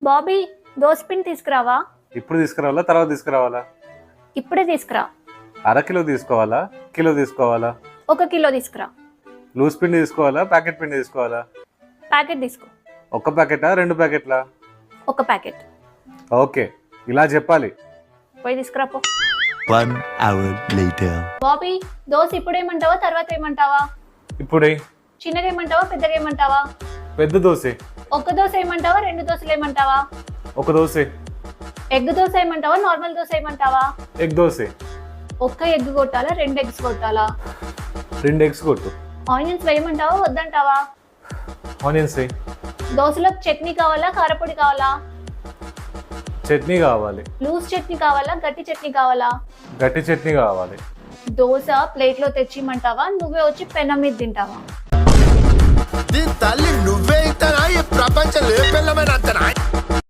బాబీ దోసపిండి తీసుకురావా? ఇప్పుడు తీసుకురావాలా తర్వాత తీసుకురావాలా? ఇప్పుడే తీసుకురా. అరకిలో తీసుకోవాలా కిలో తీసుకోవాలా? 1 కిలో తీసుకురా. లూజ్ పిండి తీసుకోవాలా ప్యాకెట్ పిండి తీసుకోవాలా? ప్యాకెట్ తీసుకో. ఒక్క ప్యాకెటా 2 ప్యాకెట్లా? 1 ప్యాకెట్. ఓకే, ఇలా చెప్పాలి. పోయి తీసుకురా పో. 1 hour later. బాబీ దోశ ఇప్పుడు ఏమంటావా తర్వాత ఏమంటావా? ఇప్పుడే. చిన్నగా ఏమంటావా పెద్దగా ఏమంటావా? పెద్ద దోశ. 1 దోశ ఏమంటావా 2 దోశలు ఏమంటావా? ఒక దోశ. ఎగ్ దోశ ఏమంటావా నార్మల్ దోశ ఏమంటావా? ఎగ్ దోశ. 1 ఎగ్ కొట్టాలా 2 ఎగ్స్ కొట్టాలా? 2 ఎగ్స్ కొట్టు. ఆనియన్స్ వేయమంటావా వద్దంటావా? ఆనియన్స్ వేయి. దోశలో చట్నీ కావాలా కారపొడి కావాలా? చట్నీ కావాలి. లూజ్ చట్నీ కావాలా గట్టి చట్నీ కావాలా? గట్టి చట్నీ కావాలి. దోశ ప్లేట్లో తెచ్చిమంటావా నువ్వే వచ్చి పెనం మీద తింటావా? దీని తల్లి నువ్వే ఇస్తానా ఈ ప్రపంచం ఏ పిల్లమైన అంతనా?